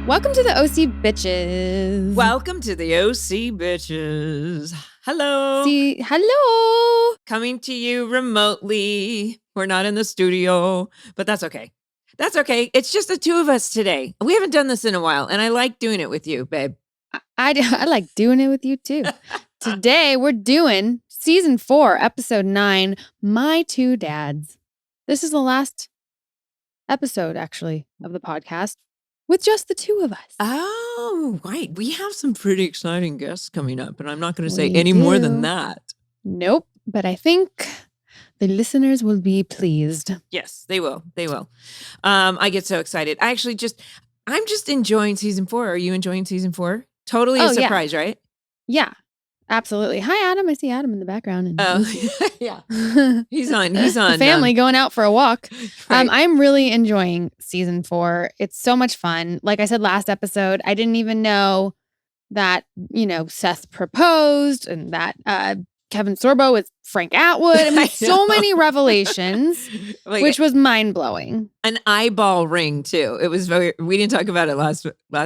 Welcome to the OC Bitches. Welcome to the OC Bitches. Hello. Hello. Coming to you remotely. We're not in the studio, but that's okay. That's okay. It's just the two of us today. We haven't done this in a while, and I like doing it with you, babe. I like doing it with you, too. Today, we're doing Season 4, Episode 9, My Two Dads. This is the last episode, actually, of the podcast. With just the two of us. Oh, right. We have some pretty exciting guests coming up, and I'm not going to say any more than that. Nope. But I think the listeners will be pleased. Yes, they will. They will. I get so excited. I'm just enjoying Season 4. Are you enjoying Season 4? Totally a surprise, yeah. right? Yeah. Absolutely. Hi, Adam. I see Adam in the background. Yeah. He's on. The family going out for a walk. Right. I'm really enjoying Season 4. It's so much fun. Like I said last episode, I didn't even know that, Seth proposed and that Kevin Sorbo was Frank Atwood. I mean, so many revelations, which was mind-blowing. An eyeball ring, too. It was we didn't talk about it last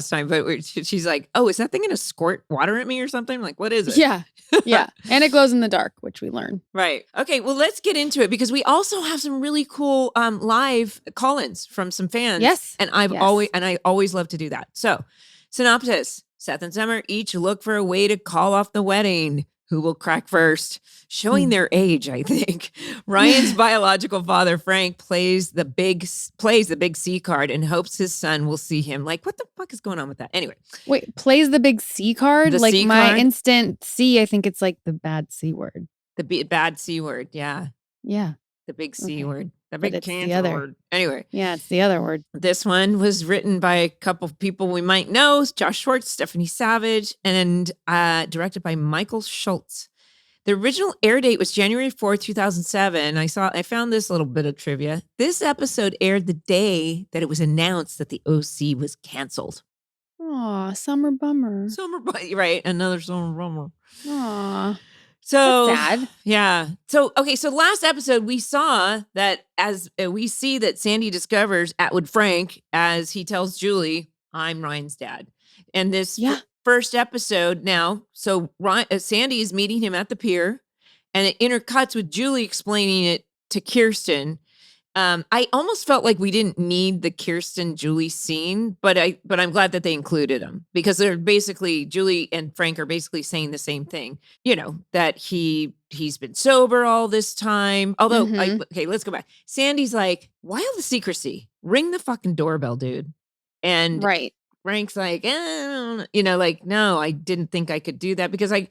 time, but she's like, oh, is that thing going to squirt water at me or something? I'm like, what is it? Yeah. Yeah. And it glows in the dark, which we learn. Right. Okay. Well, let's get into it because we also have some really cool live call-ins from some fans. Yes. And I always love to do that. So, synopsis. Seth and Summer each look for a way to call off the wedding. Who will crack first? Showing their age, I think. Ryan's biological father, Frank, plays the big C card and hopes his son will see him. Like, what the fuck is going on with that? Anyway. Wait, plays the big C card? The like C my card? instant C, I think it's like the bad C word. The bad C word, yeah. Yeah. The big C word. The But big it's the cancer other. word. Anyway. Yeah, it's the other word. This one was written by a couple of people we might know. Josh Schwartz, Stephanie Savage, and directed by Michael Schultz. The original air date was January 4th, 2007. I found this little bit of trivia. This episode aired the day that it was announced that the OC was canceled. Aw, summer bummer. Right, another summer bummer. Aw. So That's sad. Yeah. So last episode we saw that as we see that Sandy discovers Atwood Frank as he tells Julie, I'm Ryan's dad. And this first episode now, so Sandy is meeting him at the pier and it intercuts with Julie explaining it to Kirsten. I almost felt like we didn't need the Kirsten Julie scene, but I'm glad that they included them because they're basically Julie and Frank are basically saying the same thing. That he's been sober all this time. Although, let's go back. Sandy's like, why all the secrecy? Ring the fucking doorbell, dude. And right. Frank's like, no, I didn't think I could do that because I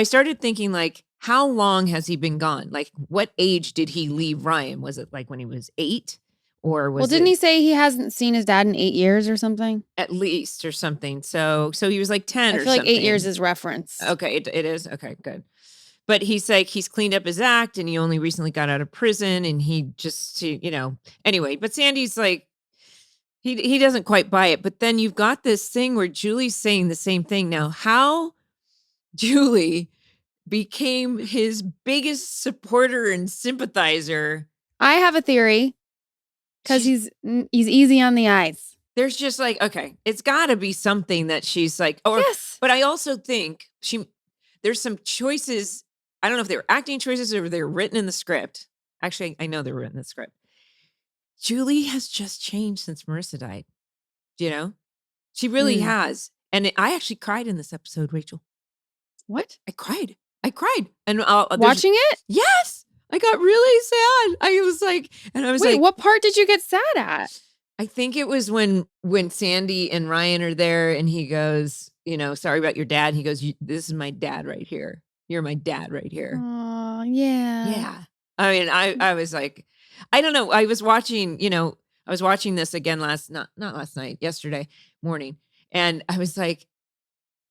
started thinking like, how long has he been gone? Like, what age did he leave Ryan? Was it like when he was 8? Or was didn't he say he hasn't seen his dad in 8 years or something? At least or something. So he was like 10 or something. I feel like 8 years is reference. Okay, it is. Okay, good. But he's like, he's cleaned up his act and he only recently got out of prison and he just, anyway. But Sandy's like, he doesn't quite buy it. But then you've got this thing where Julie's saying the same thing. Now, how Julie became his biggest supporter and sympathizer. I have a theory because he's easy on the eyes. There's just like, okay, it's got to be something that she's like, yes. But I also think there's some choices. I don't know if they were acting choices or they were written in the script. Actually, I know they were written in the script. Julie has just changed since Marissa died. She really has. And I actually cried in this episode, Rachel. What? I cried. And watching it? Yes. I got really sad. I was like, wait, what part did you get sad at? I think it was when Sandy and Ryan are there and he goes, sorry about your dad. And he goes, this is my dad right here. You're my dad right here. Oh, yeah. Yeah. I mean, I was like, I don't know. I was watching this again not last night, yesterday morning. And I was like,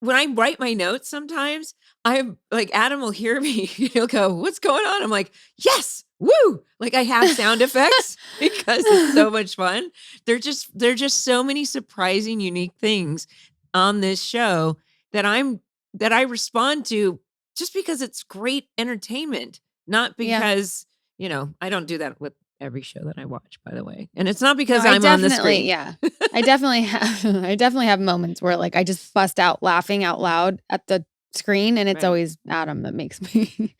when I write my notes, sometimes I'm like, Adam will hear me. He'll go, what's going on? I'm like, yes, woo. Like I have sound effects because it's so much fun. There are just so many surprising, unique things on this show that I respond to just because it's great entertainment, not because, I don't do that with every show that I watch, by the way. And it's not because I'm on the screen. Yeah. I definitely have moments where like I just bust out laughing out loud at the screen, and it's always Adam that makes me.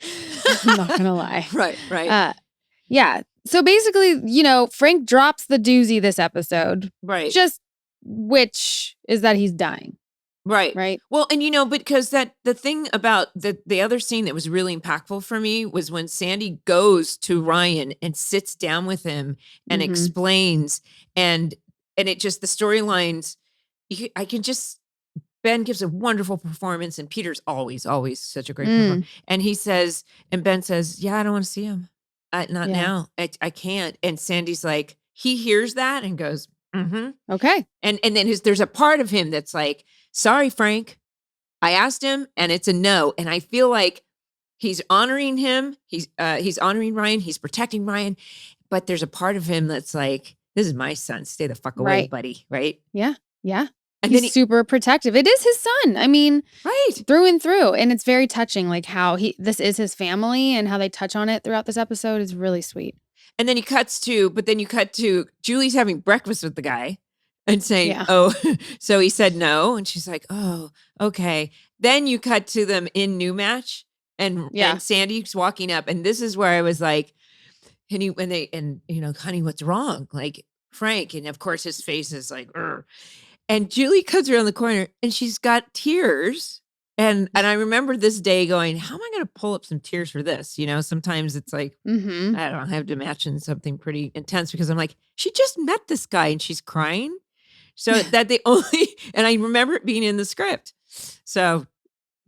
I'm not gonna lie. Right. Yeah. So basically, Frank drops the doozy this episode. Right. Which is that he's dying. Right. Well, and because the thing about the other scene that was really impactful for me was when Sandy goes to Ryan and sits down with him and explains, and it just, the storylines, I can just, Ben gives a wonderful performance, and Peter's always such a great performer. And Ben says, yeah, I don't want to see him. Not now. I can't. And Sandy's like, he hears that and goes, okay. And then there's a part of him that's like, sorry, Frank, I asked him and it's a no. And I feel like he's honoring him. He's honoring Ryan. He's protecting Ryan. But there's a part of him that's like, this is my son. Stay the fuck away, buddy. Right? Yeah. And he's super protective. It is his son. I mean, through and through. And it's very touching, like how this is his family, and how they touch on it throughout this episode is really sweet. And then you cut to Julie's having breakfast with the guy and saying, oh, so he said no. And she's like, oh, okay. Then you cut to them in New Match, and Sandy's walking up. And this is where I was like, honey, what's wrong? Like, Frank. And of course his face is like, Urgh. And Julie cuts around the corner and she's got tears. And I remember this day going, how am I going to pull up some tears for this? Sometimes it's like, I don't know, I have to imagine something pretty intense, because I'm like, she just met this guy and she's crying. So that and I remember it being in the script. So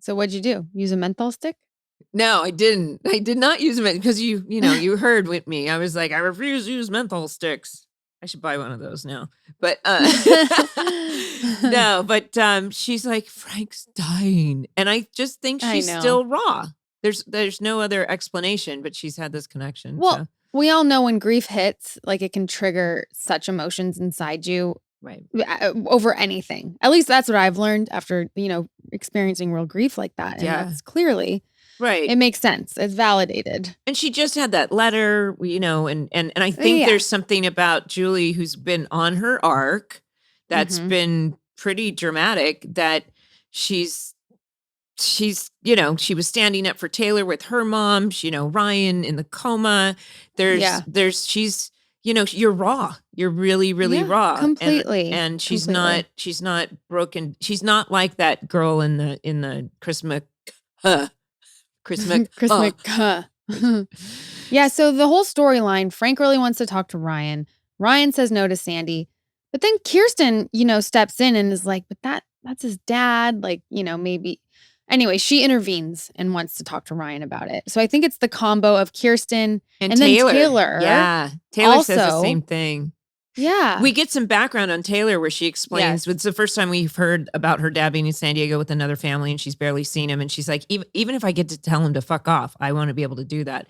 what'd you do? Use a menthol stick? No, I didn't. I did not use them because you heard with me. I was like, I refuse to use menthol sticks. I should buy one of those now. But no, but she's like, Frank's dying. And I just think she's still raw. There's no other explanation, but she's had this connection. Well, we all know when grief hits, like it can trigger such emotions inside you. Right. Over anything. At least that's what I've learned after, experiencing real grief like that. And that's clearly right. It makes sense. It's validated. And she just had that letter, and I think there's something about Julie, who's been on her arc that's been pretty dramatic, that she's she was standing up for Taylor with her mom, Ryan in the coma. She's you're raw. You're really, really raw. Completely. And she's not broken. She's not like that girl in the Christmas. Yeah, so the whole storyline, Frank really wants to talk to Ryan. Ryan says no to Sandy. But then Kirsten, steps in and is like, but that's his dad. Like, maybe. Anyway, she intervenes and wants to talk to Ryan about it. So I think it's the combo of Kirsten and Taylor. Then Taylor. Yeah. Taylor says the same thing. Yeah. We get some background on Taylor where she explains, it's the first time we've heard about her dad being in San Diego with another family, and she's barely seen him. And she's like, even if I get to tell him to fuck off, I want to be able to do that.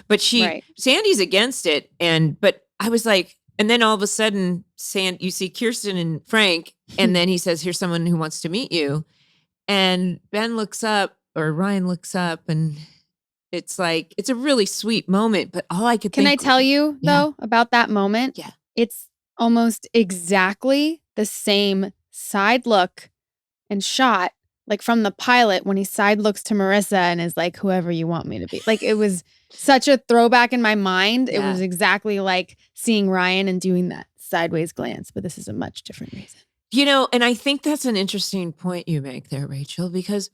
But Sandy's against it. But I was like, and then all of a sudden, you see Kirsten and Frank, and then he says, here's someone who wants to meet you. And Ben looks up, or Ryan looks up, and it's like, it's a really sweet moment. But all I could Can I tell you, though, about that moment? Yeah. It's almost exactly the same side look and shot, like from the pilot when he side looks to Marissa and is like, whoever you want me to be. Like, it was such a throwback in my mind. It was exactly like seeing Ryan and doing that sideways glance, but this is a much different reason. And I think that's an interesting point you make there, Rachel, because,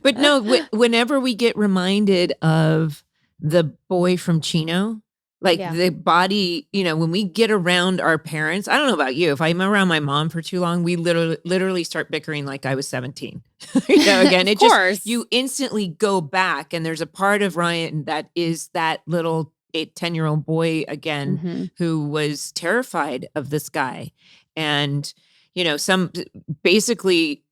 but no, whenever we get reminded of the boy from Chino, like the body, when we get around our parents, I don't know about you, if I'm around my mom for too long, we literally start bickering like I was 17. Again, it just, you instantly go back, and there's a part of Ryan that is that little 10-year-old boy again, who was terrified of this guy. And, basically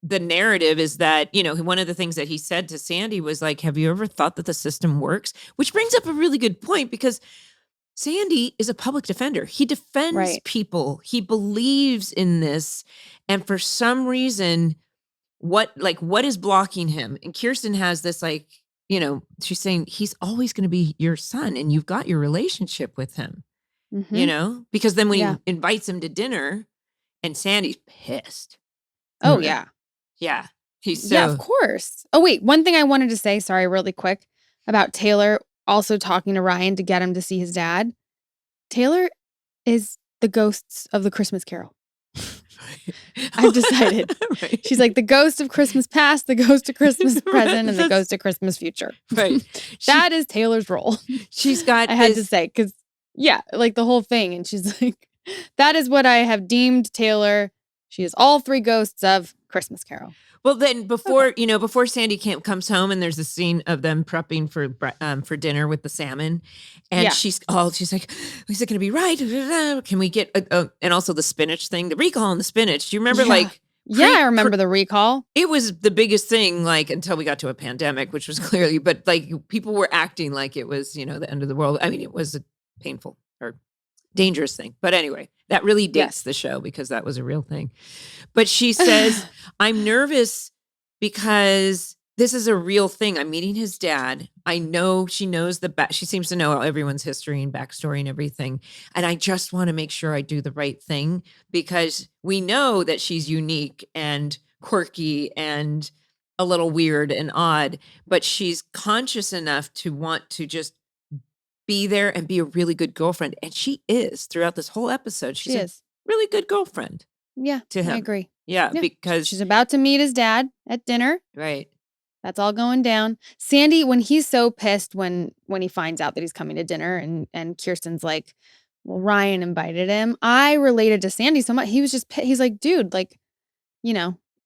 the narrative is that, one of the things that he said to Sandy was like, have you ever thought that the system works? Which brings up a really good point, because Sandy is a public defender. He defends people. He believes in this. And for some reason, what is blocking him? And Kirsten has this like, she's saying he's always going to be your son and you've got your relationship with him, because then when he invites him to dinner and Sandy's pissed. Oh, yeah. Yeah. Yeah, of course. Oh, wait. One thing I wanted to say, sorry, really quick, about Taylor also talking to Ryan to get him to see his dad. Taylor is the ghosts of the Christmas Carol. I've decided. Right. She's like the ghost of Christmas past, the ghost of Christmas present, and the ghost of Christmas future. Right. That is Taylor's role. She's got I had to say, because, like the whole thing. And she's like, that is what I have deemed Taylor. She is all three ghosts of Christmas Carol. Well, then before Sandy Camp comes home and there's a scene of them prepping for dinner with the salmon, and she's like, is it going to be right? Can we get and also the spinach thing, the recall on the spinach? Do you remember I remember the recall. It was the biggest thing, until we got to a pandemic, which was clearly, but people were acting like it was, the end of the world. I mean, it was a painful or dangerous thing. But anyway, that really dates the show because that was a real thing. But she says, I'm nervous because this is a real thing. I'm meeting his dad. I know she knows she seems to know everyone's history and backstory and everything. And I just want to make sure I do the right thing because we know that she's unique and quirky and a little weird and odd, but she's conscious enough to want to just be there and be a really good girlfriend. And she is throughout this whole episode. She's a really good girlfriend. Yeah, to him. I agree. Yeah, because she's about to meet his dad at dinner. Right. That's all going down. Sandy, when he's so pissed when he finds out that he's coming to dinner and Kirsten's like, well, Ryan invited him. I related to Sandy so much. He was just, he's like, dude,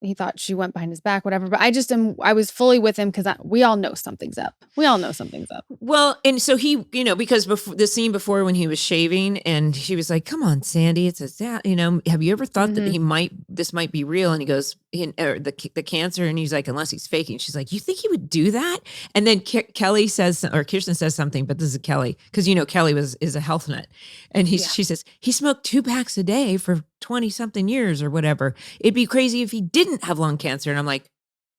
he thought she went behind his back, whatever. But I was fully with him because we all know something's up. We all know something's up. Well, and so he, because before the scene before when he was shaving and she was like, come on, Sandy, it's a dad, have you ever thought that this might be real? And he goes, the cancer. And he's like, unless he's faking. She's like, you think he would do that? And then Kelly says, or Kirsten says something, but this is Kelly. Because, Kelly is a health nut. And she says, he smoked 2 packs a day for 20 something years or whatever. It'd be crazy if he didn't have lung cancer. And I'm like,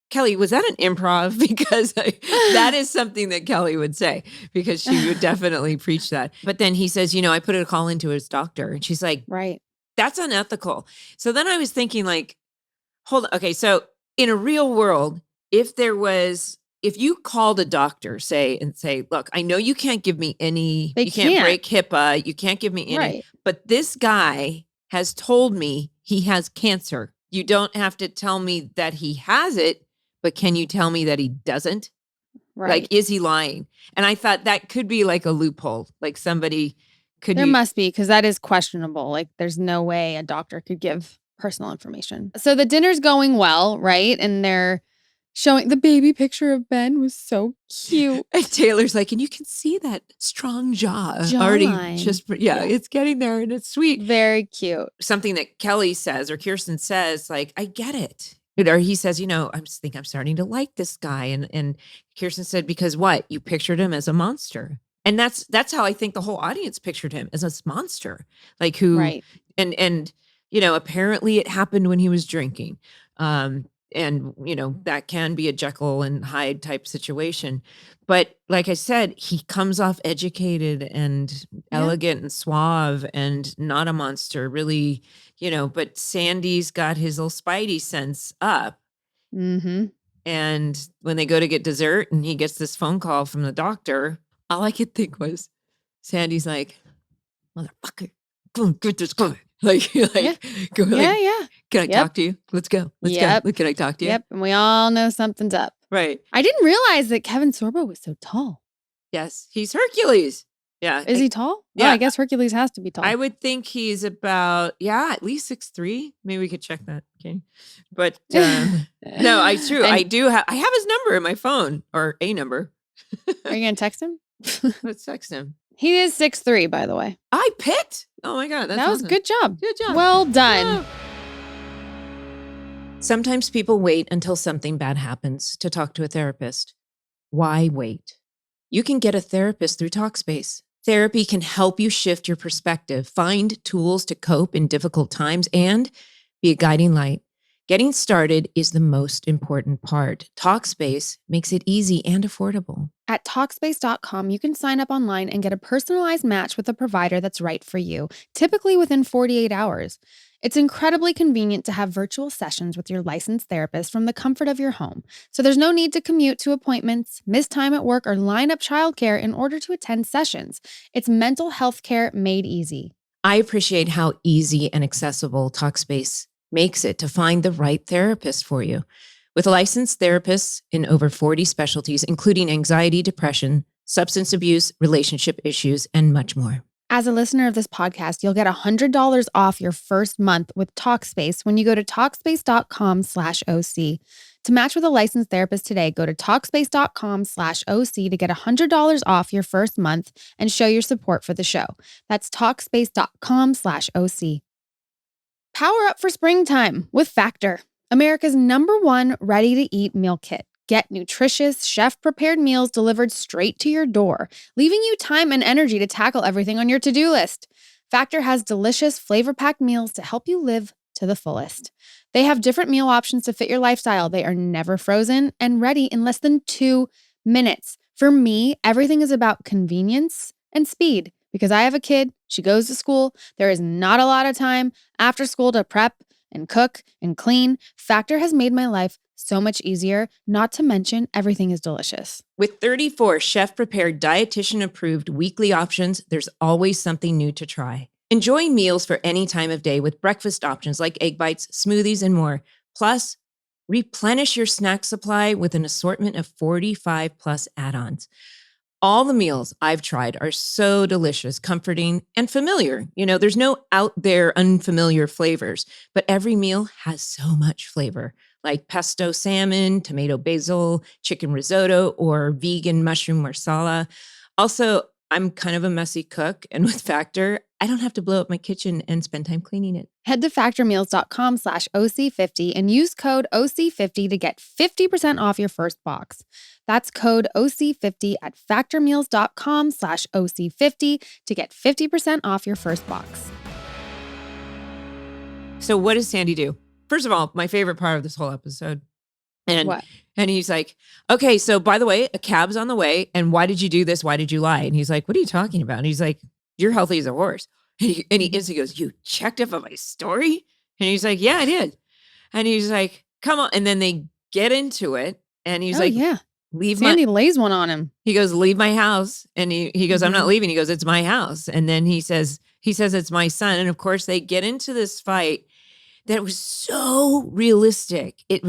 Kelly, was that an improv? Because that is something that Kelly would say because she would definitely preach that. But then he says, I put a call into his doctor. And she's like, right. That's unethical. So then I was thinking hold on. Okay. So in a real world, if you called a doctor, say, look, I know you can't give me any, you can't break HIPAA, you can't give me any, but this guy has told me he has cancer. You don't have to tell me that he has it, but can you tell me that he doesn't? Right. Is he lying? And I thought that could be a loophole. Somebody could. There must be, because that is questionable. There's no way a doctor could give personal information. So the dinner's going well, right? And they're showing the baby picture of Ben was so cute. And Taylor's like, and you can see that strong jaw already just, it's getting there and it's sweet. Very cute. Something that Kelly says or Kirsten says, I get it. Or he says, I'm starting to like this guy. And Kirsten said, because what? You pictured him as a monster. And that's how I think the whole audience pictured him, as a monster. Right. And apparently it happened when he was drinking. And, that can be a Jekyll and Hyde type situation. But like I said, he comes off educated and elegant and suave and not a monster, really, but Sandy's got his little spidey sense up. Mm-hmm. And when they go to get dessert and he gets this phone call from the doctor, all I could think was, Sandy's like, motherfucker, go get this guy. Go, can I talk to you? Let's go. Let's go. Can I talk to you? Yep. And we all know something's up. Right. I didn't realize that Kevin Sorbo was so tall. Yes. He's Hercules. Yeah. Is he tall? Yeah. Oh, I guess Hercules has to be tall. I would think he's about, at least 6'3". Maybe we could check that. Okay. But no, I do have his number in my phone, or a number. Are you going to text him? Let's text him. He is 6'3", by the way. I picked? Oh my God. That was good job. Good job. Well done. Sometimes people wait until something bad happens to talk to a therapist. Why wait? You can get a therapist through Talkspace. Therapy can help you shift your perspective, find tools to cope in difficult times, and be a guiding light. Getting started is the most important part. Talkspace makes it easy and affordable. At Talkspace.com, you can sign up online and get a personalized match with a provider that's right for you, typically within 48 hours. It's incredibly convenient to have virtual sessions with your licensed therapist from the comfort of your home, so there's no need to commute to appointments, miss time at work, or line up childcare in order to attend sessions. It's mental health care made easy. I appreciate how easy and accessible Talkspace makes it to find the right therapist for you. With licensed therapists in over 40 specialties, including anxiety, depression, substance abuse, relationship issues, and much more. As a listener of this podcast, you'll get $100 off your first month with Talkspace when you go to Talkspace.com/OC. To match with a licensed therapist today, go to Talkspace.com/OC to get $100 off your first month and show your support for the show. That's Talkspace.com/OC. Power up for springtime with Factor, America's #1 ready-to-eat meal kit. Get nutritious, chef-prepared meals delivered straight to your door, leaving you time and energy to tackle everything on your to-do list. Factor has delicious, flavor-packed meals to help you live to the fullest. They have different meal options to fit your lifestyle. They are never frozen and ready in less than 2 minutes. For me, everything is about convenience and speed. Because I have a kid, she goes to school, there is not a lot of time after school to prep and cook and clean. Factor has made my life so much easier, not to mention everything is delicious. With 34 chef-prepared, dietitian-approved weekly options, there's always something new to try. Enjoy meals for any time of day with breakfast options like egg bites, smoothies, and more. Plus, replenish your snack supply with an assortment of 45+ add-ons. All the meals I've tried are so delicious, comforting, and familiar. There's no out there unfamiliar flavors, but every meal has so much flavor, like pesto salmon, tomato basil, chicken risotto, or vegan mushroom marsala. Also, I'm kind of a messy cook, and with Factor, I don't have to blow up my kitchen and spend time cleaning it. Head to factormeals.com/OC50 and use code OC50 to get 50% off your first box. That's code OC50 at factormeals.com/OC50 to get 50% off your first box. So what does Sandy do? First of all, my favorite part of this whole episode. And what? And he's like, okay, so by the way, a cab's on the way. And why did you do this? Why did you lie? And he's like, what are you talking about? And he's like, you're healthy as a horse. And he instantly goes, you checked up on my story? And he's like, yeah, I did. And he's like, come on. And then they get into it. And he's like, yeah. Sandy lays one on him. He goes, leave my house. And he goes, I'm not leaving. He goes, it's my house. And then he says, it's my son. And of course they get into this fight that was so realistic. I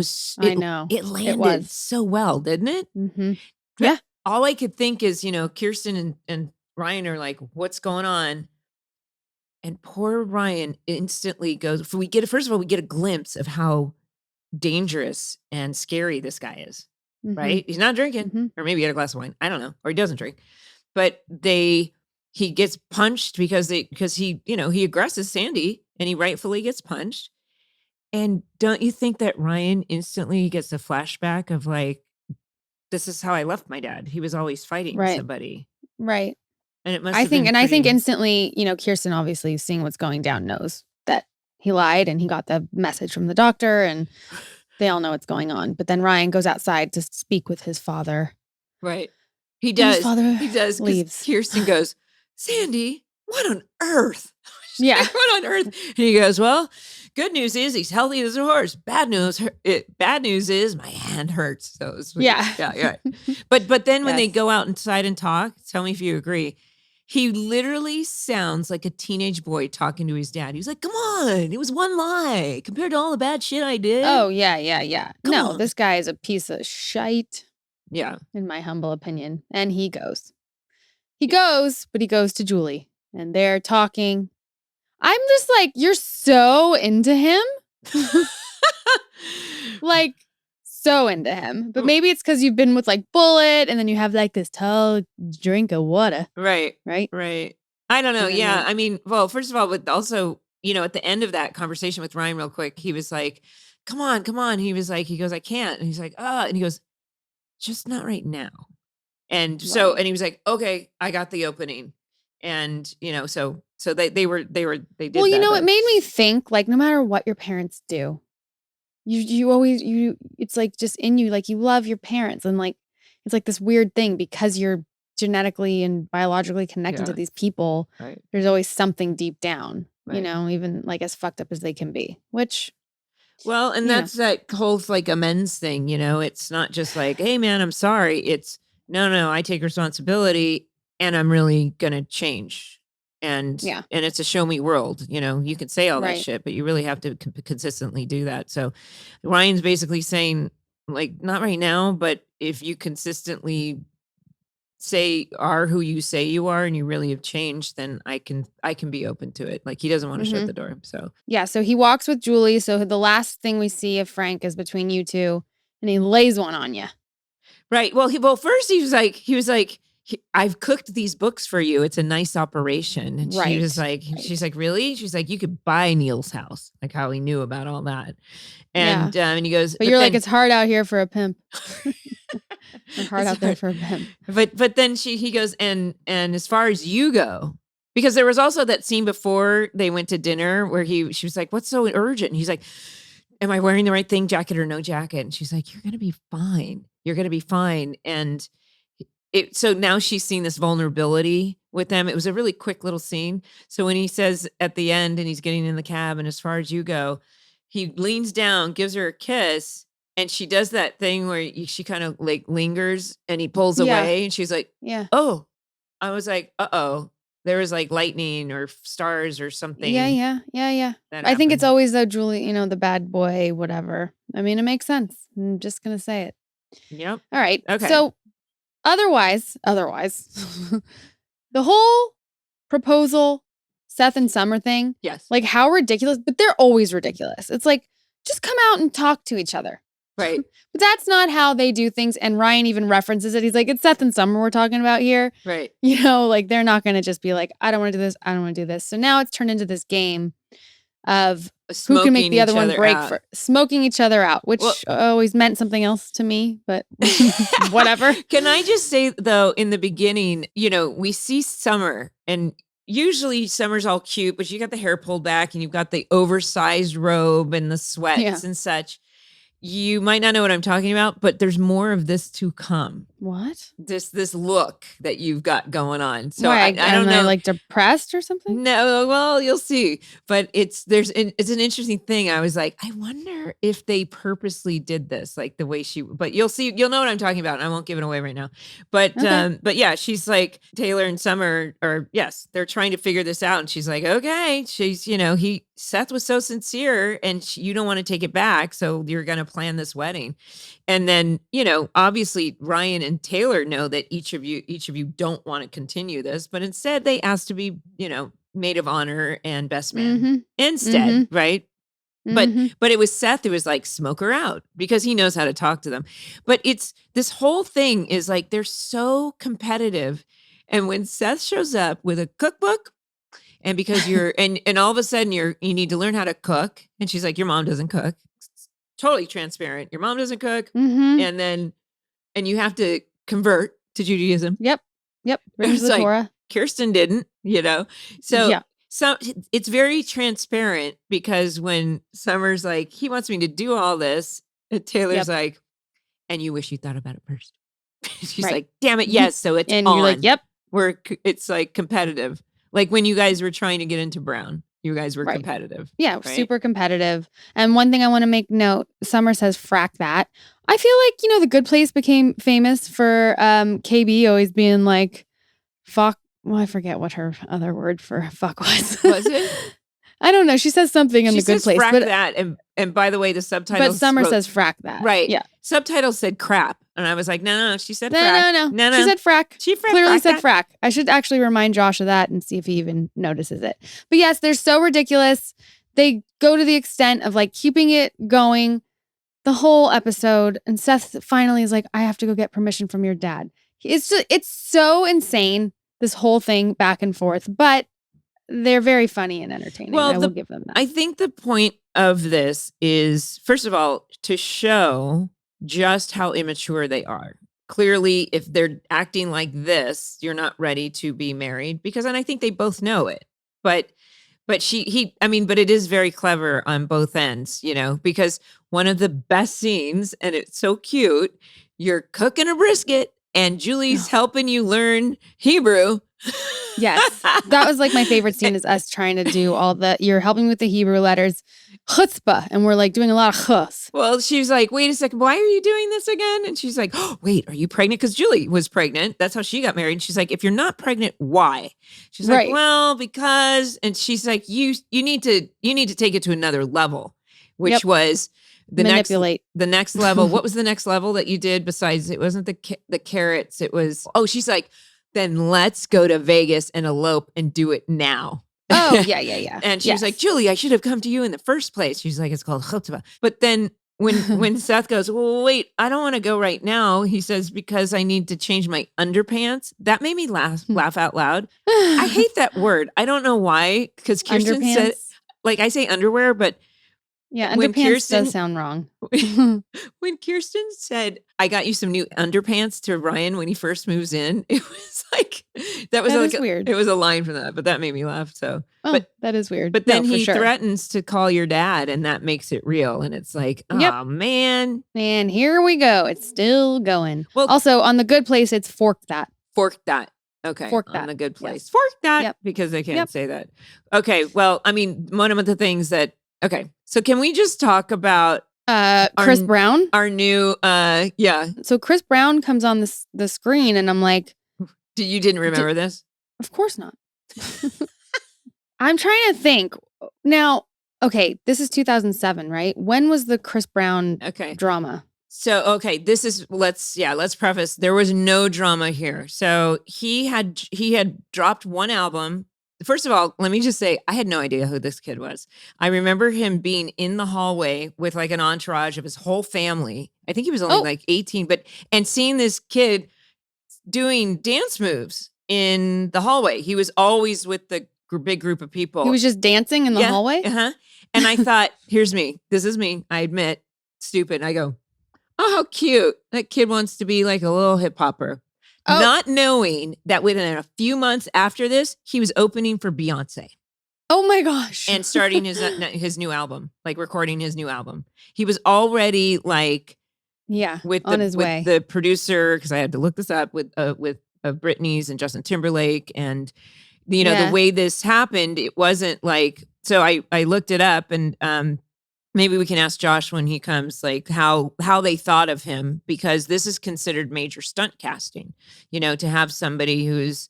know. It landed so well, didn't it? Mm-hmm. Yeah. All I could think is, Kirsten and Ryan are like, what's going on? And poor Ryan instantly goes, first of all, we get a glimpse of how dangerous and scary this guy is, right? He's not drinking, or maybe he had a glass of wine. I don't know. Or he doesn't drink. But he gets punched because he aggresses Sandy, and he rightfully gets punched. And don't you think that Ryan instantly gets a flashback of like, this is how I left my dad. He was always fighting somebody. Right. And it must I think instantly, Kirsten, obviously seeing what's going down, knows that he lied and he got the message from the doctor and they all know what's going on. But then Ryan goes outside to speak with his father. Right. He does. His father he does. Leaves. Kirsten goes, Sandy, what on earth? Yeah. What on earth? And he goes, well, good news is he's healthy as a horse. Bad news is my hand hurts. So yeah. But then when they go out inside and talk, tell me if you agree. He literally sounds like a teenage boy talking to his dad. He's like, come on, it was one lie compared to all the bad shit I did. Oh, yeah. Come on. This guy is a piece of shite. Yeah. In my humble opinion. And he goes. But he goes to Julie. And they're talking. I'm just like, you're so into him. Like, so into him. But maybe it's because you've been with like Bullet and then you have like this tall drink of water. Right. Right? Right. I don't know. Yeah. I mean, well, first of all, but also, at the end of that conversation with Ryan real quick, he was like, come on. He goes, I can't. And he's like, and he goes, just not right now. And so, and he was like, okay, I got the opening. And, so they did. Well, it made me think, like, no matter what your parents do, you always, it's like just in you, like you love your parents. And like, it's like this weird thing because you're genetically and biologically connected to these people. Right. There's always something deep down, Right. you know, even like as fucked up as they can be, which. Well, and that's that whole like amends thing, you know, it's not just like, hey man, I'm sorry. It's no, I take responsibility and I'm really going to change. And it's a show me world, you know, you can say all that shit, but you really have to consistently do that. So Ryan's basically saying like, not right now, but if you consistently are who you say you are and you really have changed, then I can be open to it. Like he doesn't want to shut the door. So so he walks with Julie. So the last thing we see of Frank is between you two and he lays one on you. Right. Well, first he was like, I've cooked these books for you. It's a nice operation. And she was like, she's like, really? She's like, you could buy Neil's house. Like how he knew about all that. And, and he goes, but you're like, it's hard out here for a pimp. Hard out there for a pimp. But then he goes, and as far as you go, because there was also that scene before they went to dinner where she was like, what's so urgent? And he's like, am I wearing the right thing, jacket or no jacket? And she's like, you're going to be fine. You're going to be fine. And so now she's seen this vulnerability with them. It was a really quick little scene. So when he says at the end and he's getting in the cab and as far as you go, he leans down, gives her a kiss. And she does that thing where she kind of like lingers and he pulls away and she's like, oh, I was like, uh-oh, there was like lightning or stars or something. Yeah. I think it's always though, Julie, you know, the bad boy, whatever. I mean, it makes sense. I'm just going to say it. Yep. All right. Okay. So otherwise, the whole proposal, Seth and Summer thing. Yes. Like how ridiculous, but they're always ridiculous. It's like, just come out and talk to each other. Right. But that's not how they do things. And Ryan even references it. He's like, it's Seth and Summer we're talking about here. Right. You know, like they're not going to just be like, I don't want to do this. I don't want to do this. So now it's turned into this game of who can make the other one break for smoking each other out, which always meant something else to me, but whatever. Can I just say though, in the beginning, you know, we see Summer and usually Summer's all cute, but you got the hair pulled back and you've got the oversized robe and the sweats and such. You might not know what I'm talking about, but there's more of this to come. What? This look that you've got going on. So why? I don't know. Like depressed or something? No, well, you'll see. But it's an interesting thing. I was like, I wonder if they purposely did this, like the way but you'll see, you'll know what I'm talking about. And I won't give it away right now. But but yeah, she's like Taylor and Summer they're trying to figure this out. And she's like, okay, she's, you know, Seth was so sincere and you don't want to take it back. So you're going to plan this wedding. And then, you know, obviously Ryan and Taylor know that each of you don't want to continue this, but instead they asked to be, you know, maid of honor and best man instead. Right. But it was Seth who was like, smoke her out because he knows how to talk to them. But it's this whole thing is like, they're so competitive. And when Seth shows up with a cookbook and because you're, and all of a sudden you need to learn how to cook. And she's like, your mom doesn't cook. It's totally transparent. Your mom doesn't cook. And you have to convert to Judaism. Yep. It's the Torah. Kirsten didn't, you know? So it's very transparent because when Summer's like, he wants me to do all this, and Taylor's like, and you wish you thought about it first. She's like, damn it, yes. So it's and on. You're like, yep. It's like competitive. Like when you guys were trying to get into Brown, you guys were competitive. Yeah, super competitive. And one thing I want to make note, Summer says frack that. I feel like, you know, The Good Place became famous for KB always being like, fuck. Well, I forget what her other word for fuck was. Was it? I don't know. She says something in The Good Place. Frack that. And by the way, the subtitles. But Summer says frack that. Right. Yeah. Subtitles said crap. And I was like, no. She said frack. No. She said frack. She clearly said frack. I should actually remind Josh of that and see if he even notices it. But yes, they're so ridiculous. They go to the extent of like keeping it going the whole episode. And Seth finally is like, I have to go get permission from your dad. It's so insane, this whole thing back and forth. But they're very funny and entertaining. Well, I will give them that. I think the point of this is, first of all, to show just how immature they are. Clearly, if they're acting like this, you're not ready to be married and I think they both know it. But But but it is very clever on both ends, because one of the best scenes, and it's so cute, you're cooking a brisket and Julie's helping you learn Hebrew. Yes. That was like my favorite scene is us trying to do you're helping with the Hebrew letters, chutzpah, and we're like doing a lot of chus. Well, she's like, wait a second, why are you doing this again? And she's like, oh, wait, are you pregnant? Because Julie was pregnant. That's how she got married. And she's like, if you're not pregnant, why? She's like, well, because, and she's like, you need to take it to another level, which was the next level. What was the next level that you did besides, it wasn't the carrots. It was, she's like, then let's go to Vegas and elope and do it now. Oh, yeah. And she was like, Julie, I should have come to you in the first place. She's like, it's called chutzpah. But then when Seth goes, well, wait, I don't want to go right now. He says, because I need to change my underpants. That made me laugh out loud. I hate that word. I don't know why. Because Kirsten said, like I say underwear, but yeah, underpants does sound wrong. When Kirsten said, I got you some new underpants to Ryan when he first moves in, it was like, that was weird. It was a line from that, but that made me laugh. So, that is weird. But then he threatens to call your dad, and that makes it real. And it's like, oh, man. Man, here we go. It's still going. Well, also, on The Good Place, it's fork that. Fork that. Okay. Fork on that. The Good Place. Yes. Fork that. Because they can't say that. Okay. Well, I mean, one of the things that, okay. So can we just talk about Chris Brown? Our new, So Chris Brown comes on the screen and I'm like. You didn't remember this? Of course not. I'm trying to think. Now, okay, this is 2007, right? When was the Chris Brown drama? So, okay, let's preface. There was no drama here. So he had dropped one album. First of all, let me just say, I had no idea who this kid was. I remember him being in the hallway with like an entourage of his whole family. I think he was only like 18, and seeing this kid doing dance moves in the hallway. He was always with the big group of people. He was just dancing in the hallway? Uh-huh. And I thought, here's me. This is me. I admit, stupid. I go, oh, how cute. That kid wants to be like a little hip hopper. Oh. Not knowing that within a few months after this, he was opening for Beyonce. Oh my gosh. And starting his new album, like recording his new album. He was already like, on his way. With the producer, because I had to look this up with Britney's and Justin Timberlake. And, the way this happened, it wasn't like, so I looked it up and maybe we can ask Josh when he comes, like how they thought of him, because this is considered major stunt casting, to have somebody who's,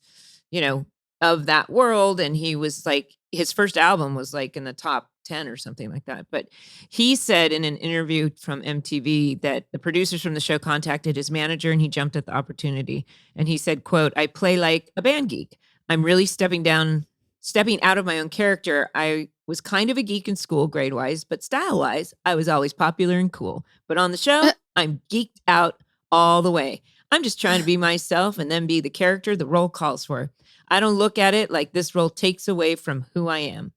of that world. And he was like, his first album was like in the top 10 or something like that. But he said in an interview from MTV that the producers from the show contacted his manager and he jumped at the opportunity. And he said, quote, I play like a band geek. I'm really stepping out of my own character. I was kind of a geek in school grade-wise, but style-wise, I was always popular and cool. But on the show, I'm geeked out all the way. I'm just trying to be myself and then be the character the role calls for. I don't look at it like this role takes away from who I am.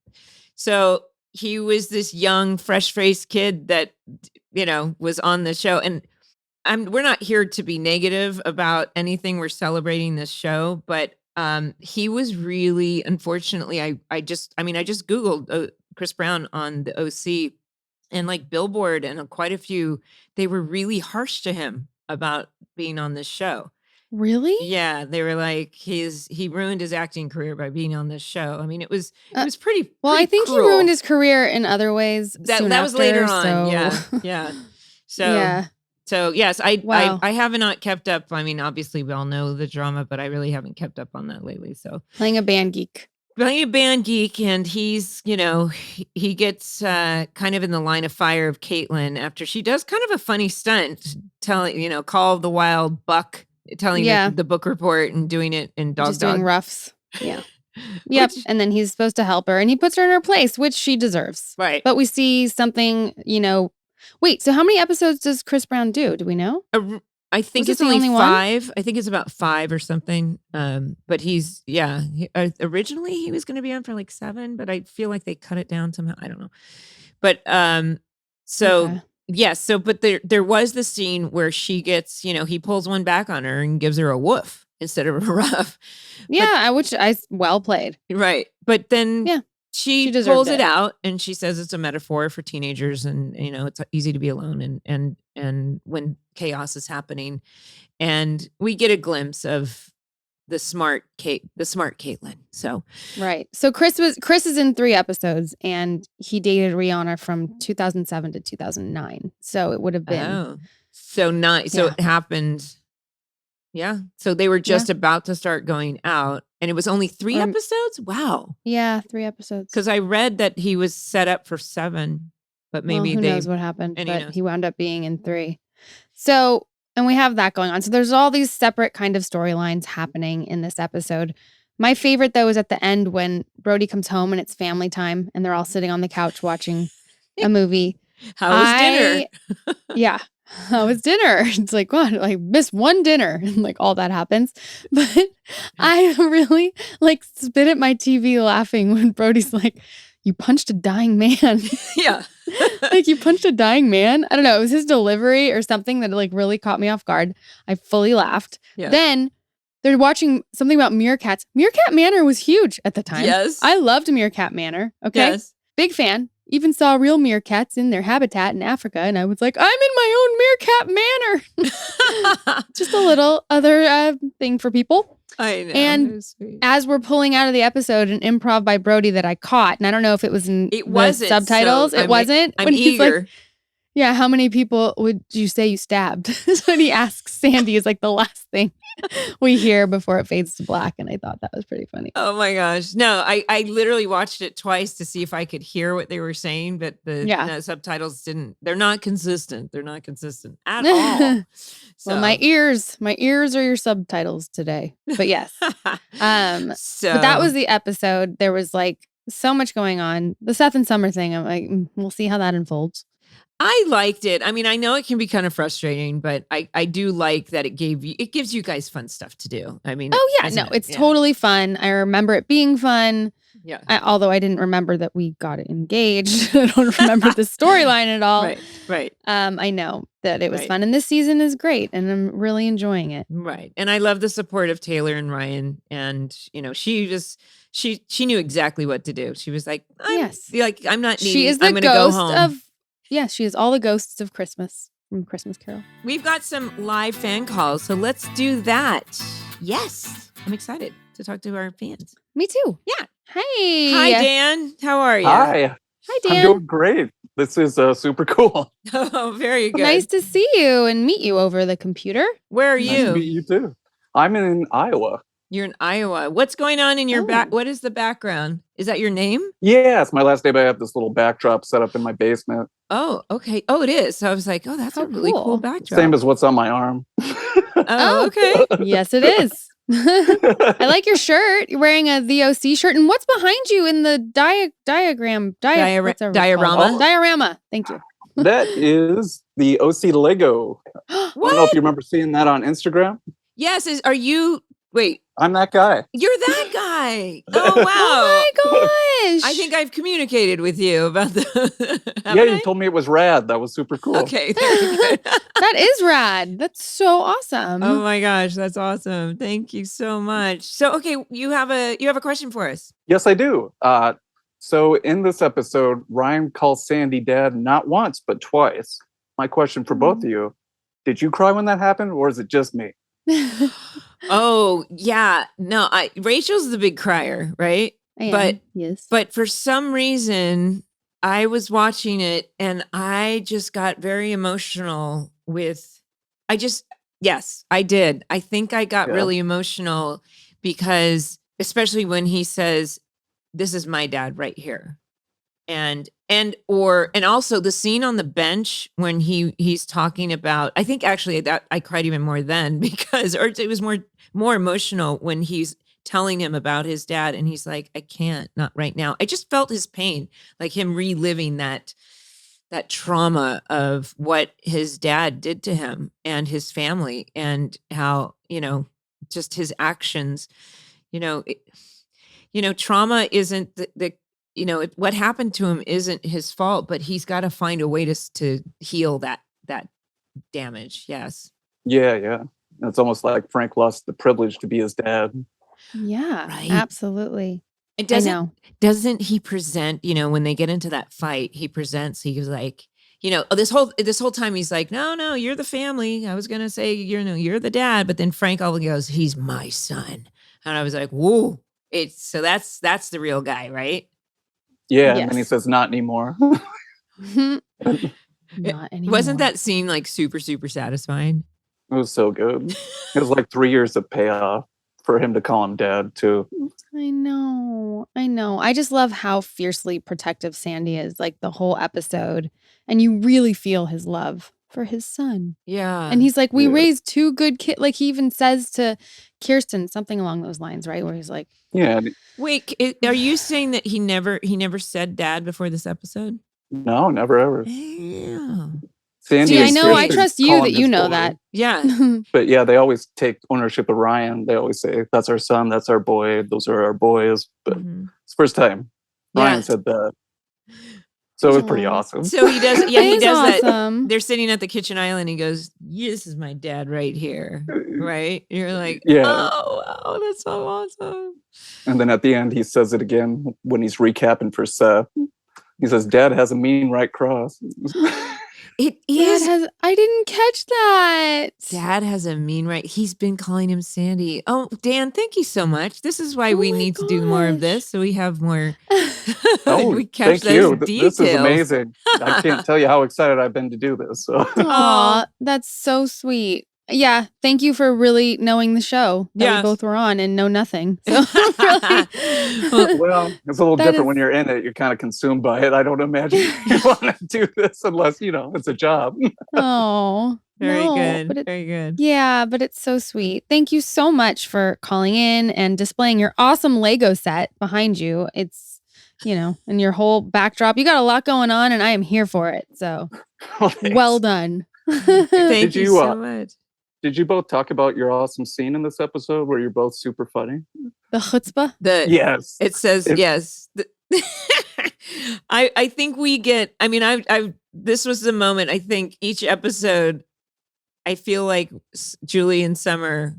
So he was this young, fresh-faced kid that, was on the show. And we're not here to be negative about anything. We're celebrating this show, but he was really, unfortunately, I just Googled Chris Brown on the OC, and like Billboard and quite a few, they were really harsh to him about being on this show. Really? Yeah, they were like, he ruined his acting career by being on this show. I mean, it was pretty. Well, I think cruel. He ruined his career in other ways. That was later on. So. Yeah. So yeah. So yes, I have not kept up. I mean, obviously we all know the drama, but I really haven't kept up on that lately. So playing a band geek, and he's, he gets kind of in the line of fire of Kaitlin after she does kind of a funny stunt, telling, call the wild buck, telling the book report and doing it in dog. Doing roughs. Yeah. Yep. And then he's supposed to help her and he puts her in her place, which she deserves. Right. But we see something, wait, so how many episodes does Chris Brown do? Do we know? I think it's only 5. I think it's about 5 or something. But he's, originally he was going to be on for like 7, but I feel like they cut it down somehow. I don't know. But, yes. So, but there was the scene where she gets, he pulls one back on her and gives her a woof instead of a rough. Yeah. Which I well played. Right. But then she pulls it out and she says it's a metaphor for teenagers, and it's easy to be alone and when chaos is happening, and we get a glimpse of the smart Kaitlin. So right. So Chris is in 3 episodes, and he dated Rihanna from 2007 to 2009. So it would have been so it happened. Yeah. So they were just about to start going out, and it was only 3 episodes? Wow. Yeah, 3 episodes. Because I read that he was set up for 7, but maybe who knows what happened, but he wound up being in 3. So, and we have that going on. So there's all these separate kind of storylines happening in this episode. My favorite, though, is at the end when Brody comes home and it's family time and they're all sitting on the couch watching a movie. How was dinner? Yeah. How was dinner? It's like, what? Like, miss one dinner. And like all that happens. But I really spit at my TV laughing when Brody's like, you punched a dying man. Yeah. Like, you punched a dying man. I don't know. It was his delivery or something that really caught me off guard. I fully laughed. Yeah. Then they're watching something about meerkats. Meerkat Manor was huge at the time. Yes. I loved Meerkat Manor. Okay. Yes. Big fan. Even saw real meerkats in their habitat in Africa. And I was like, I'm in my own Meerkat Manor. Just a little other thing for people. I know. And as we're pulling out of the episode, an improv by Brody that I caught, and I don't know if it was in the subtitles. So it wasn't. I'm eager. Like, yeah, how many people would you say you stabbed? When he asks Sandy is like the last thing we hear before it fades to black. And I thought that was pretty funny. Oh my gosh. No, I literally watched it twice to see if I could hear what they were saying, but the subtitles they're not consistent. They're not consistent at all. So. Well, my ears are your subtitles today. But yes. But that was the episode. There was so much going on. The Seth and Summer thing, I'm like, we'll see how that unfolds. I liked it. I mean, I know it can be kind of frustrating, but I do like that it gives you guys fun stuff to do. I mean, it's totally fun. I remember it being fun. Yeah. Although I didn't remember that we got engaged. I don't remember the storyline at all. Right. I know that it was fun, and this season is great, and I'm really enjoying it. Right. And I love the support of Taylor and Ryan, and she knew exactly what to do. She was like, I'm not needy. She is the I'm going to go home. She is all the ghosts of Christmas from Christmas Carol. We've got some live fan calls, so let's do that. Yes. I'm excited to talk to our fans. Me too. Yeah. Hey. Hi, Dan. How are you? Hi, Dan. I'm doing great. This is super cool. Oh, very good. Nice to see you and meet you over the computer. Where are Nice you? to meet you too. I'm in Iowa. You're in Iowa. What's going on in your back? What is the background? Is that your name? Yeah, it's my last day, but I have this little backdrop set up in my basement. Oh, okay. Oh, it is. So I was like, oh, that's a really cool backdrop. Same as what's on my arm. Oh, okay. Yes, it is. I like your shirt. You're wearing a The OC shirt. And what's behind you in the diagram? Diorama? Diorama. Thank you. That is the OC Lego. I don't know if you remember seeing that on Instagram. Yes. Wait. I'm that guy. You're that guy. Oh, wow. Oh, my gosh. I think I've communicated with you about you told me it was rad. That was super cool. Okay. Very good. That is rad. That's so awesome. Oh, my gosh. That's awesome. Thank you so much. So, okay. You have a question for us. Yes, I do. So in this episode, Ryan calls Sandy dad not once, but twice. My question for both of you, did you cry when that happened, or is it just me? Oh, yeah. No, Rachel's the big crier, right? Yes. But for some reason, I was watching it and I just got very emotional yes, I did. I think I got really emotional because especially when he says, this is my dad right here. And also the scene on the bench when he's talking about, I think actually that I cried even more then because it was more emotional when he's telling him about his dad and he's like, I can't, not right now. I just felt his pain, like him reliving that trauma of what his dad did to him and his family and how, just his actions, trauma isn't the what happened to him isn't his fault, but he's got to find a way to heal that damage. Yes. Yeah. It's almost like Frank lost the privilege to be his dad. Yeah, right? Absolutely. Doesn't he present, when they get into that fight, he presents, he was like, this whole time he's like, no, you're the family. I was going to say, you're the dad. But then Frank always goes, he's my son. And I was like, whoa, that's the real guy, right? Yeah. Yes. And then he says, not anymore. Not anymore. Wasn't that scene like super, super satisfying? It was so good. It was like 3 years of payoff for him to call him dad too. I know. I just love how fiercely protective Sandy is, like the whole episode. And you really feel his love for his son. Yeah. And he's like, we raised two good kids. Like he even says to Kirsten something along those lines, right? Where he's like, yeah. Wait, are you saying that he never said dad before this episode? No, never ever. Yeah. Sandy, I know. I trust you that you know that. Yeah. But yeah, they always take ownership of Ryan. They always say, that's our son, that's our boy, those are our boys. But it's the first time Ryan said that. So it was pretty awesome. So he does, he does awesome. that. They're sitting at the kitchen island. He goes, this is my dad right here. Right? You're like, oh, wow, that's so awesome. And then at the end, he says it again when he's recapping for Seth. He says, Dad has a mean right cross. It is. I didn't catch that. Dad has a mean right. He's been calling him Sandy. Oh, Dan, thank you so much. This is why we need to do more of this. So we have more. We catch thank you. This is amazing. I can't tell you how excited I've been to do this. So. Aw, that's so sweet. Yeah, thank you for really knowing the show that we both were on and know nothing. So well, it's a little different when you're in it. You're kind of consumed by it. I don't imagine you want to do this unless, it's a job. Oh, very good. Very good. Yeah, but it's so sweet. Thank you so much for calling in and displaying your awesome Lego set behind you. It's, and your whole backdrop. You got a lot going on and I am here for it. So well done. Thank you so much. Did you both talk about your awesome scene in this episode where you're both super funny? The chutzpah? Yes. It says yes. I think we get, this was the moment, I think each episode, I feel like Julie and Summer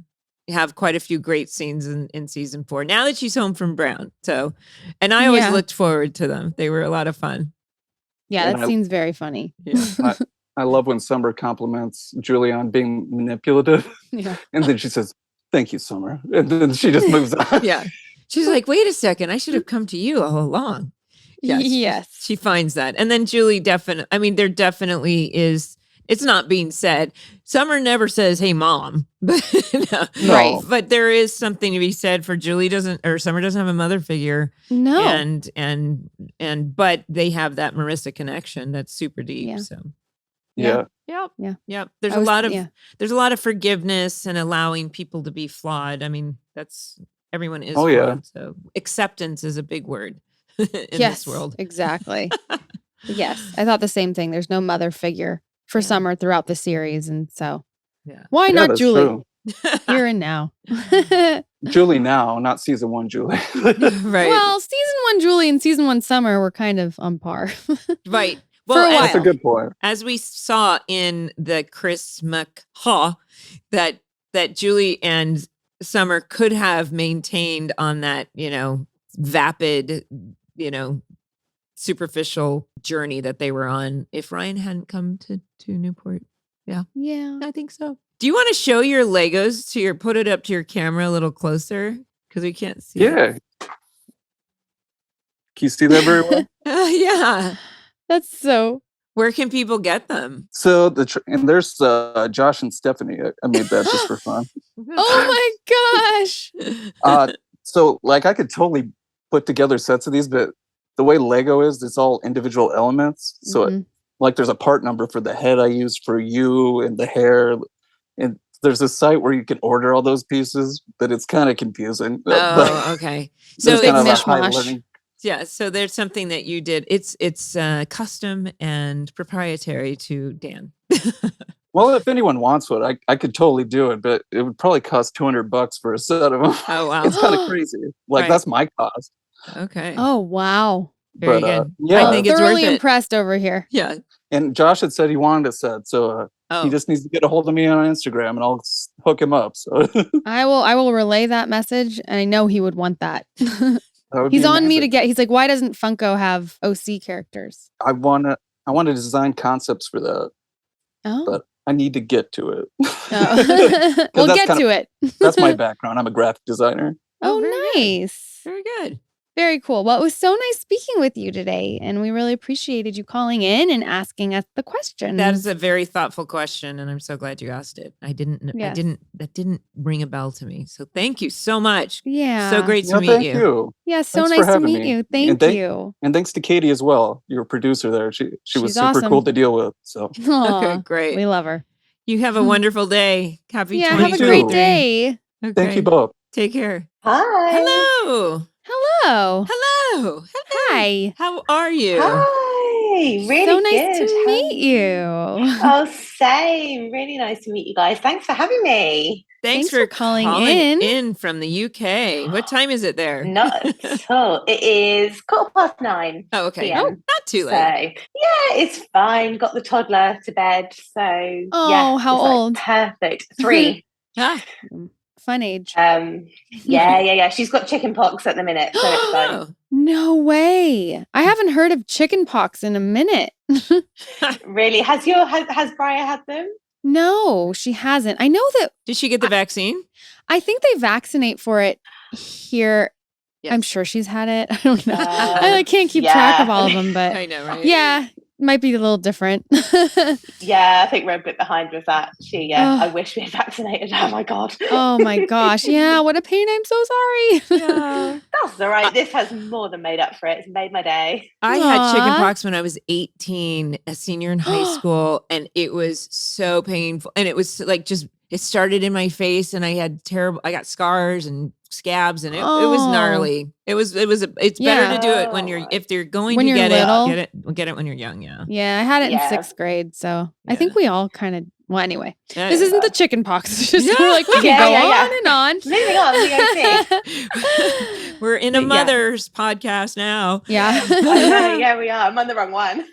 have quite a few great scenes in season 4. Now that she's home from Brown. So, and I always looked forward to them. They were a lot of fun. Yeah, that scene's very funny. Yeah. I love when Summer compliments Julie on being manipulative. Yeah. And then she says, thank you, Summer. And then she just moves on. Yeah. She's like, wait a second. I should have come to you all along. Yes. She finds that. And then Julie there definitely is, it's not being said. Summer never says, hey, Mom. No. Right. But there is something to be said for Summer doesn't have a mother figure. No. But they have that Marissa connection that's super deep. Yeah. So. Yeah. Yep. There's a lot of forgiveness and allowing people to be flawed. Everyone is flawed. So acceptance is a big word in this world. Exactly. Yes. I thought the same thing. There's no mother figure for Summer throughout the series. And so why not Julie? Here and now. Julie now, not season 1 Julie. Right. Well, season 1 Julie and season 1 Summer were kind of on par. Right. Well, that's a good point. As we saw in the Chris McHaw, that Julie and Summer could have maintained on that, vapid, superficial journey that they were on if Ryan hadn't come to Newport. Yeah. Yeah. I think so. Do you want to show your Legos put it up to your camera a little closer? Because we can't see it. Yeah. Can you see that very well? Yeah. That's so. Where can people get them? So and there's Josh and Stephanie. I made that just for fun. Oh my gosh! So I could totally put together sets of these, but the way Lego is, it's all individual elements. So there's a part number for the head I used for you and the hair, and there's a site where you can order all those pieces, but it's kind of confusing. Oh, okay. So it's mishmash. Yeah, so there's something that you did. It's custom and proprietary to Dan. Well, if anyone wants one, I could totally do it, but it would probably cost $200 for a set of them. Oh wow, it's kind of crazy. That's my cost. Okay. Oh wow, very good. Yeah, I think it's thoroughly worth it. Impressed over here. Yeah. And Josh had said he wanted a set, so he just needs to get a hold of me on Instagram, and I'll hook him up. So I will relay that message, and I know he would want that. He's on me to get. He's like, why doesn't Funko have OC characters? I want to design concepts for that. Oh, but I need to get to it. Oh. We'll get to it. That's my background. I'm a graphic designer. Oh, nice. Very good. Very cool. Well, it was so nice speaking with you today, and we really appreciated you calling in and asking us the question. That is a very thoughtful question, and I'm so glad you asked it. That didn't ring a bell to me. So thank you so much. Yeah. So great to meet thank you. Yeah, so nice to meet you. Thank you. And thanks to Katie as well, your producer there. She was super awesome. cool to deal with. So okay, great. We love her. You have a wonderful day. Happy have a great day. Okay. Thank you both. Take care. Hi. Hello. Hello. Hello. Hi. How are you? Hi. Really so nice good. to meet you. Oh, same. Really nice to meet you guys. Thanks for having me. Thanks for calling in from the UK. What time is it there? Not at all. It is 9:15. Oh, okay. PM. Oh, not too late. So, yeah, it's fine. Got the toddler to bed. So, how old? Perfect. 3. Fun age. Yeah. She's got chickenpox at the minute, so it's fine. No way. I haven't heard of chickenpox in a minute. Really? Has Briar had them? No, she hasn't. I know that. Did she get the vaccine? I think they vaccinate for it here. Yes. I'm sure she's had it. I don't know. I can't keep track of all of them, but I know, right? Yeah, might be a little different. Yeah, I think we're a bit behind with that. I wish we had vaccinated her. Oh my God. Oh my gosh. Yeah, what a pain. I'm so sorry. Yeah. That's all right. This has more than made up for it. It's made my day. I had chickenpox when I was 18, a senior in high school, and it was so painful. And it was like it started in my face, and I got scars and scabs, and it was gnarly. It's better to do it when you're going to get little. Get it when you're young. Yeah, I had it in 6th grade, so I think we all kind of. Well, anyway, this isn't the chicken pox. It's just we're like we can go on and on. Moving on. We're in a mother's podcast now. Yeah, I know, yeah, we are. I'm on the wrong one.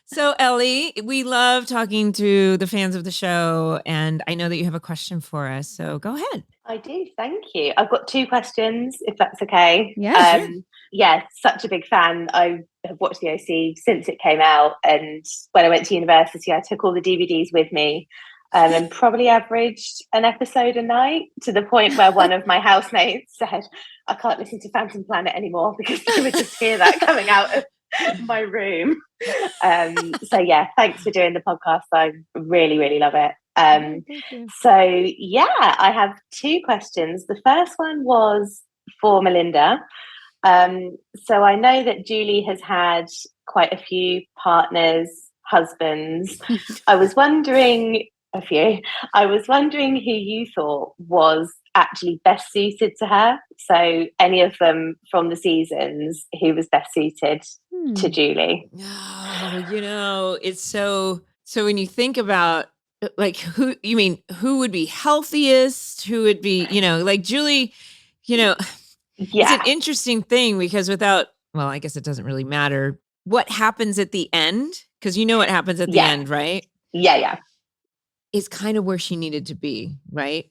So Ellie, we love talking to the fans of the show, and I know that you have a question for us. So go ahead. I do. Thank you. I've got 2 questions, if that's okay. Yeah. Sure. Yeah, such a big fan. I have watched the OC since it came out, and when I went to university, I took all the DVDs with me, and probably averaged an episode a night, to the point where one of my housemates said, "I can't listen to Phantom Planet anymore because you would just hear that coming out of my room." So yeah, thanks for doing the podcast. I really, really love it. So yeah, I have 2 questions. The first one was for Melinda. So I know that Julie has had quite a few partners, husbands. I was wondering who you thought was actually best suited to her. So any of them from the seasons, who was best suited to Julie? Oh, it's so when you think about like who would be healthiest, who would be, like Julie, it's an interesting thing because I guess it doesn't really matter what happens at the end, because what happens at the end, right? Yeah. Is kind of where she needed to be, right?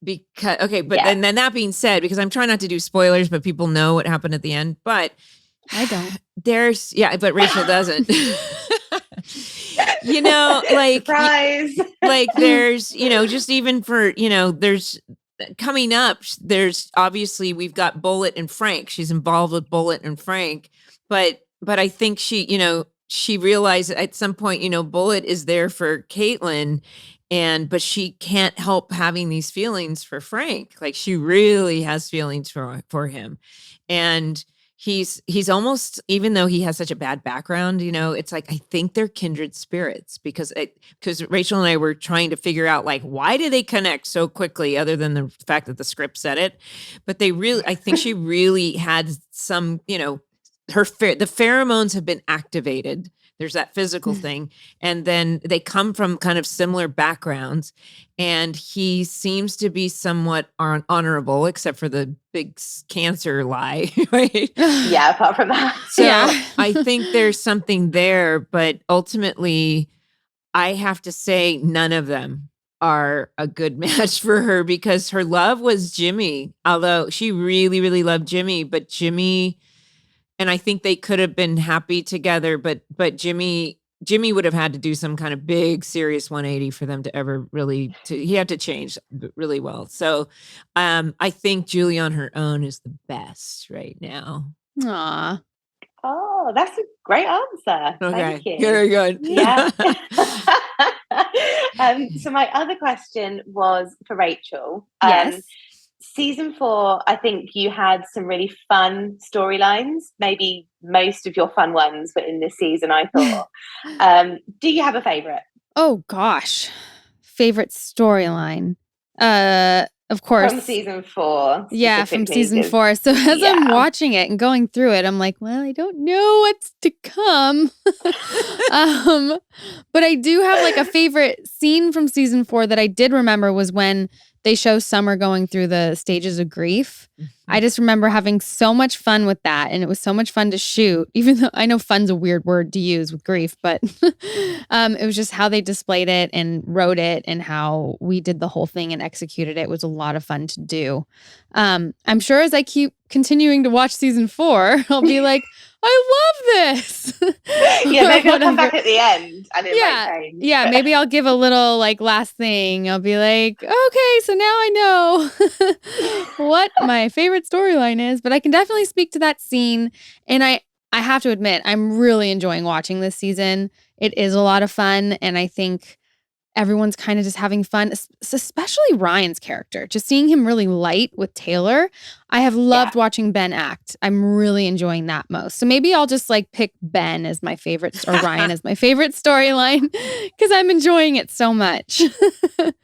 Because then that being said, because I'm trying not to do spoilers, but people know what happened at the end, but I don't. But Rachel doesn't. Like surprise. Like there's, just even for, there's coming up, there's obviously we've got Bullet and Frank. She's involved with Bullet and Frank, but I think she realized at some point, Bullet is there for Kaitlin, but she can't help having these feelings for Frank. Like she really has feelings for him. And he's almost, even though he has such a bad background, it's like, I think they're kindred spirits because Rachel and I were trying to figure out like, why do they connect so quickly other than the fact that the script said it? But I think she really had some, the pheromones have been activated. There's that physical thing. And then they come from kind of similar backgrounds. And he seems to be somewhat honorable, except for the big cancer lie, right? Yeah, apart from that. So I think there's something there. But ultimately, I have to say none of them are a good match for her because her love was Jimmy, although she really, really loved Jimmy, but Jimmy, and I think they could have been happy together, but Jimmy would have had to do some kind of big, serious 180 for them to ever really, he had to change really well. So I think Julie on her own is the best right now. Aw. Oh, that's a great answer. Okay. Thank you. Very good. Yeah. So my other question was for Rachel. Yes. Season 4, I think you had some really fun storylines. Maybe most of your fun ones were in this season, I thought. Do you have a favorite? Oh gosh. Favorite storyline. Of course. From season 4. Yeah, from season 4. So as I'm watching it and going through it, I'm like, well, I don't know what's to come. But I do have like a favorite scene from season 4 that I did remember was when they show Summer going through the stages of grief. I just remember having so much fun with that, and it was so much fun to shoot, even though I know fun's a weird word to use with grief, but it was just how they displayed it and wrote it and how we did the whole thing and executed it. It was a lot of fun to do. I'm sure as I keep continuing to watch season 4, I'll be like, I love this. Yeah, maybe I'll come back at the end and it might change. Yeah, maybe I'll give a little like last thing. I'll be like, okay, so now I know what my favorite storyline is, but I can definitely speak to that scene. And I have to admit, I'm really enjoying watching this season. It is a lot of fun. And I think everyone's kind of just having fun, especially Ryan's character. Just seeing him really light with Taylor. I have loved watching Ben act. I'm really enjoying that most. So maybe I'll just like pick Ben as my favorite or Ryan as my favorite storyline because I'm enjoying it so much.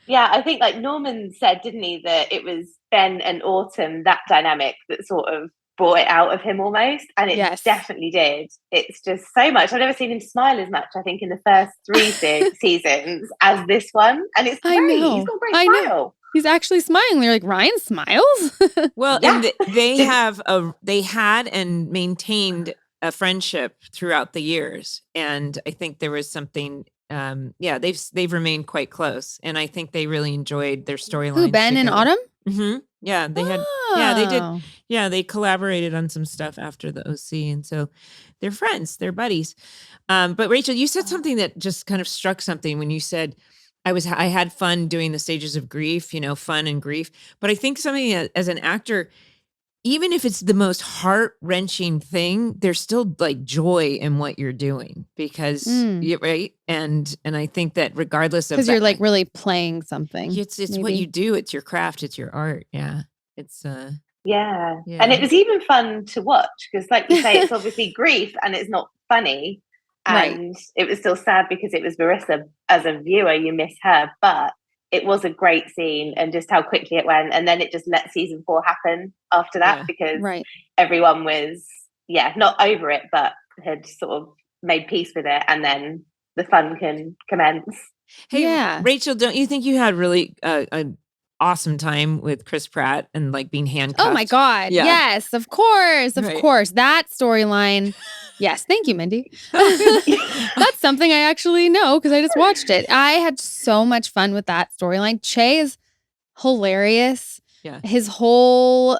Yeah, I think like Norman said, didn't he, that it was Ben and Autumn, that dynamic that sort of brought it out of him almost, and it definitely did. It's just so much. I've never seen him smile as much, I think, in the first 3 seasons as this one, and it's great. He's got a great smile. He's actually smiling. They're like, Ryan smiles? Well, and they had and maintained a friendship throughout the years, and I think there was something. They've remained quite close, and I think they really enjoyed their storyline. Who, Ben and Autumn? Mm-hmm. Yeah, they had. Yeah, they did. Yeah, they collaborated on some stuff after the OC, and so they're friends, they're buddies. But Rachel, you said something that just kind of struck something when you said, I had fun doing the stages of grief, fun and grief. But I think something as an actor, even if it's the most heart-wrenching thing, there's still like joy in what you're doing because right. And I think that regardless of, because you're like really playing something. It's what you do. It's your craft. It's your art. Yeah. It's yeah. And it was even fun to watch because, like you say, it's obviously grief and it's not funny. And it was still sad because it was Marissa. As a viewer, you miss her, but it was a great scene and just how quickly it went. And then it just let season 4 happen after that because everyone was, not over it, but had sort of made peace with it. And then the fun can commence. Hey, Rachel, don't you think you had really an awesome time with Chris Pratt and like being handcuffed? Oh my God. Yeah. Yes, of course. Of course. That storyline. Yes. Thank you, Mindy. That's something I actually know because I just watched it. I had so much fun with that storyline. Che is hilarious. Yeah. His whole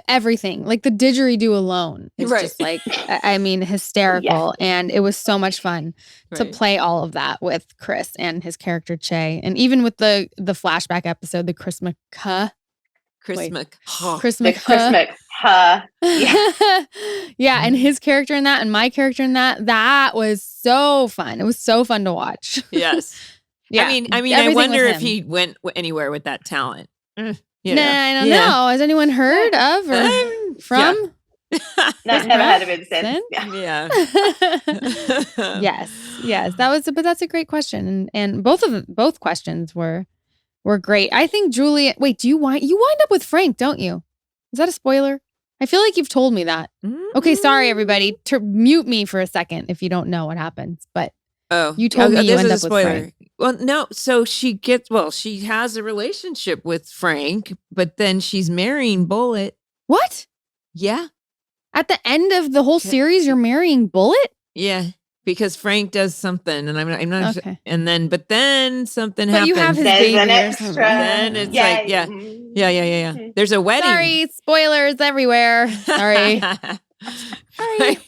everything, like the didgeridoo alone is just like, I mean, hysterical. Yeah. And it was so much fun to play all of that with Chris and his character Che. And even with the flashback episode, the Christmas. Yeah, and his character in that and my character in that was so fun. It was so fun to watch. Yes. Yeah. I mean, I wonder if he went anywhere with that talent. I don't know. Has anyone heard of or from? No, never heard of him since. Yeah. Yes. But that's a great question, and both questions were great. I think Julie. Wait, you wind up with Frank, don't you? Is that a spoiler? I feel like you've told me that. Mm-hmm. Okay, sorry everybody. Mute me for a second if you don't know what happens. But you told me you end up with Frank. Well, no. So she has a relationship with Frank, but then she's marrying Bullet. What? Yeah. At the end of the whole series, you're marrying Bullet? Yeah. because Frank does something, and I'm not. Okay. But then something But happens. you have his There's baby an or extra. something. Then it's like, yeah. There's a wedding. Sorry, spoilers everywhere. Sorry. Sorry.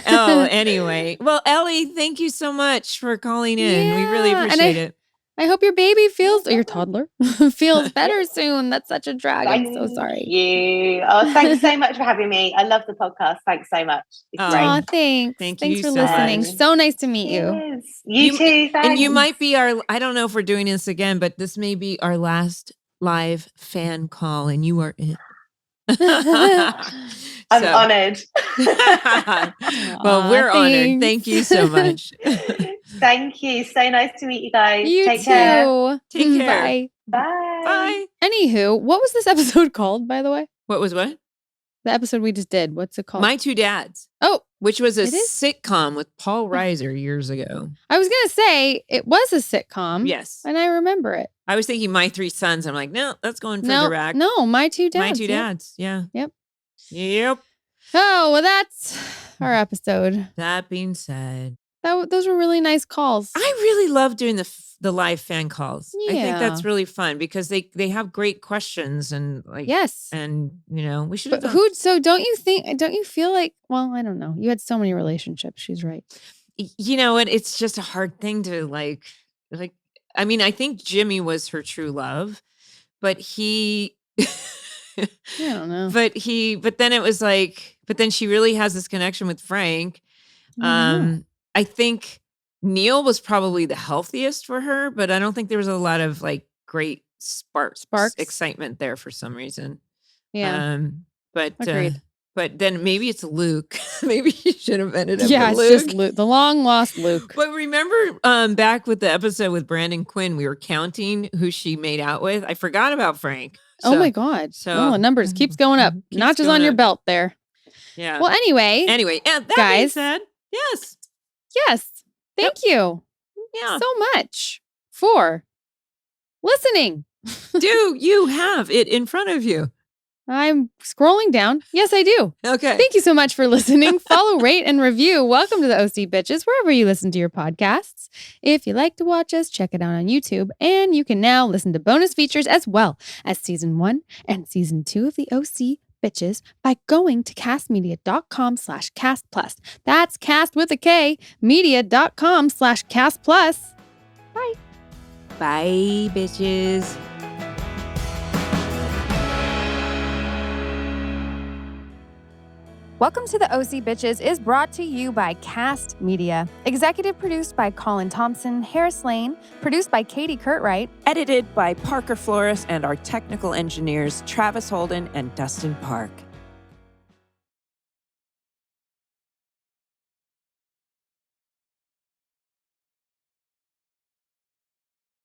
Oh, anyway. Well, Ellie, thank you so much for calling in. We really appreciate it. I hope your baby or your toddler feels better soon. That's such a drag. I'm so sorry. Thank you. Oh, thanks so much for having me. I love the podcast. Thanks so much. It's great. Aw, thanks. Thanks Thanks you for so listening. much. So nice to meet you. Yes. You too. Thanks. And you might be I don't know if we're doing this again, but this may be our last live fan call, and you are it. I'm honored. Well, we're honored. Thank you so much. Thank you. So nice to meet you guys. You Take too. care. Take care. Bye. Bye. Bye. Anywho, what was this episode called, by the way? What was what? The episode we just did. What's it called? My Two Dads. Oh, which was a it is? sitcom with Paul Reiser years ago. I was going to say it was a sitcom. Yes. And I remember it. I was thinking My Three Sons. I'm like, no, that's going further back. No, My Two Dads. My Two Dads. Yeah. Yep. Oh, well, that's our episode. That being said, those were really nice calls. I really love doing the live fan calls. Yeah. I think that's really fun because they have great questions and yes, and we should have. So don't you feel like? Well, I don't know. You had so many relationships. She's right. It's just a hard thing to like. I mean, I think Jimmy was her true love, but he. I don't know. But then it was like, but then she really has this connection with Frank. I think Neil was probably the healthiest for her, but I don't think there was a lot of great sparks, excitement there for some reason. Yeah. Agreed. But then maybe it's Luke. Maybe he should have ended up with Luke. It's just Luke, the long lost Luke. But remember back with the episode with Brandon Quinn, we were counting who she made out with. I forgot about Frank. Oh my God. So the numbers keeps going up. Notches on your belt there. Yeah. Well, anyway, and that guys, being said, yes. Thank you. Yeah. So much for listening. Do you have it in front of you? I'm scrolling down. Yes, I do. Okay. Thank you so much for listening. Follow, rate, and review. Welcome to the OC Bitches, wherever you listen to your podcasts. If you like to watch us, check it out on YouTube. And you can now listen to bonus features as well as Season 1 and Season 2 of the OC Bitches by going to castmedia.com/castplus. That's cast with a K, media.com/castplus. Bye. Bye, bitches. Welcome to the OC Bitches is brought to you by Cast Media. Executive produced by Colin Thompson, Harris Lane, produced by Katie Curtwright, edited by Parker Flores and our technical engineers Travis Holden and Dustin Park.